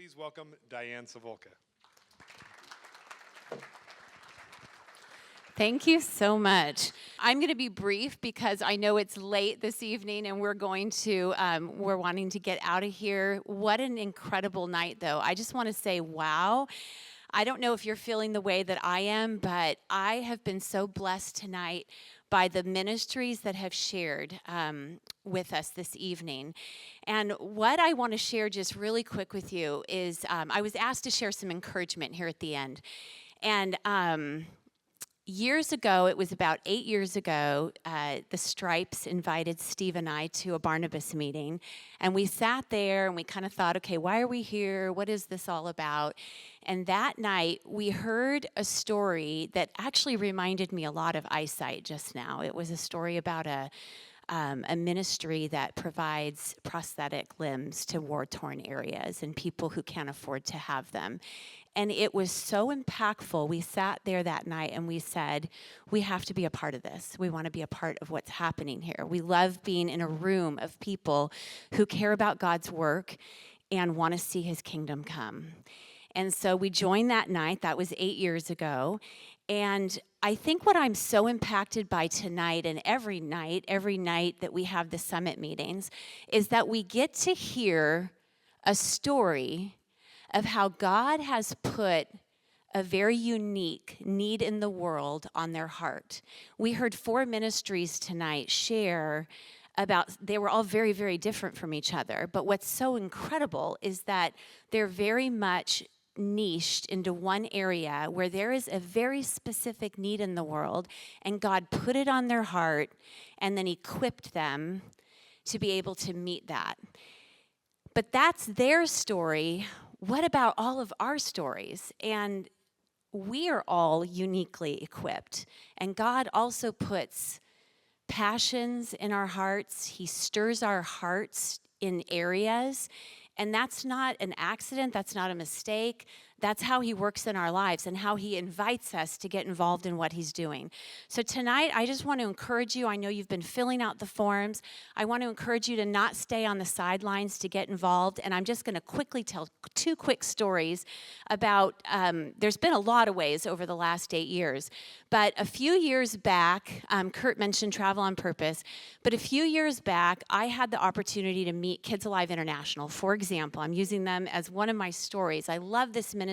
please welcome Diane Savolka. Thank you so much. I'm going to be brief because I know it's late this evening and we're wanting to get out of here. What an incredible night, though. I just want to say, wow. I don't know if you're feeling the way that I am, but I have been so blessed tonight by the ministries that have shared with us this evening. And what I want to share just really quick with you is I was asked to share some encouragement here at the end. And years ago, it was about 8 years ago, the Stripes invited Steve and I to a Barnabas meeting. And we sat there and we kind of thought, okay, why are we here? What is this all about? And that night, we heard a story that actually reminded me a lot of Eyesight just now. It was a story about a ministry that provides prosthetic limbs to war-torn areas and people who can't afford to have them. And it was so impactful. We sat there that night and we said, we have to be a part of this. We want to be a part of what's happening here. We love being in a room of people who care about God's work and want to see his kingdom come. And so we joined that night. That was 8 years ago. And I think what I'm so impacted by tonight and every night that we have the summit meetings, is that we get to hear a story of how God has put a very unique need in the world on their heart. We heard 4 ministries tonight share about, they were all very, very different from each other. But what's so incredible is that they're very much niched into one area where there is a very specific need in the world, and God put it on their heart and then equipped them to be able to meet that. But that's their story. What about all of our stories? And we are all uniquely equipped. And God also puts passions in our hearts. He stirs our hearts in areas. And that's not an accident. That's not a mistake. That's how he works in our lives and how he invites us to get involved in what he's doing. So tonight, I just want to encourage you. I know you've been filling out the forms. I want to encourage you to not stay on the sidelines, to get involved. And I'm just going to quickly tell 2 quick stories about, there's been a lot of ways over the last 8 years. But a few years back, Kurt mentioned Travel on Purpose, but a few years back, I had the opportunity to meet Kids Alive International. For example, I'm using them as one of my stories. I love this ministry.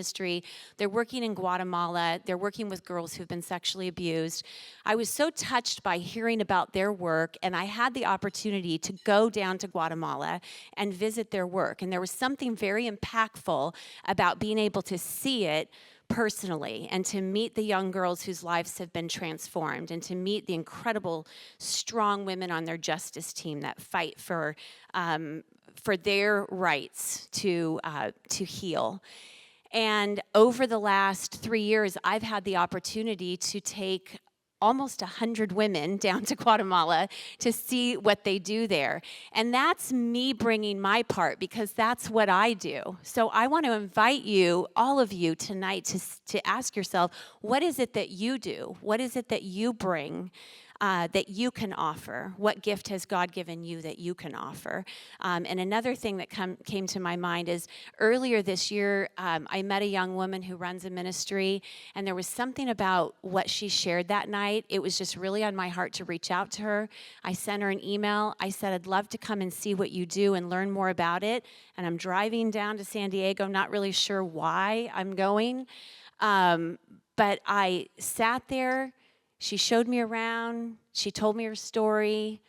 They're working in Guatemala. They're working with girls who've been sexually abused. I was so touched by hearing about their work, and I had the opportunity to go down to Guatemala and visit their work. And there was something very impactful about being able to see it personally and to meet the young girls whose lives have been transformed and to meet the incredible, strong women on their justice team that fight for their rights to heal. And over the last 3 years, I've had the opportunity to take almost 100 women down to Guatemala to see what they do there. And that's me bringing my part because that's what I do. So I want to invite you, all of you tonight, to ask yourself, what is it that you do? What is it that you bring that you can offer? What gift has God given you that you can offer? And another thing that came to my mind is earlier this year, I met a young woman who runs a ministry, and there was something about what she shared that night. It was just really on my heart to reach out to her. I sent her an email. I said, I'd love to come and see what you do and learn more about it. And I'm driving down to San Diego, not really sure why I'm going. But I sat there. She showed me around, she told me her story,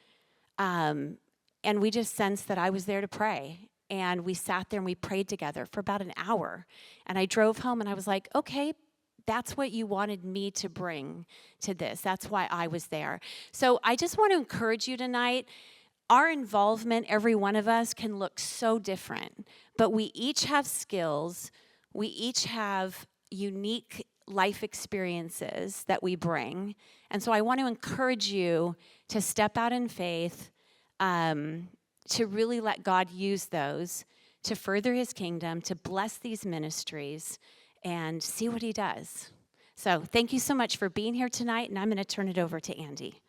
and we just sensed that I was there to pray. And we sat there and we prayed together for about an hour. And I drove home and I was like, okay, that's what you wanted me to bring to this. That's why I was there. So I just want to encourage you tonight. Our involvement, every one of us, can look so different, but we each have skills. We each have unique life experiences that we bring. And so I want to encourage you to step out in faith, to really let God use those to further his kingdom, to bless these ministries, and see what he does. So thank you so much for being here tonight, and I'm going to turn it over to Andy.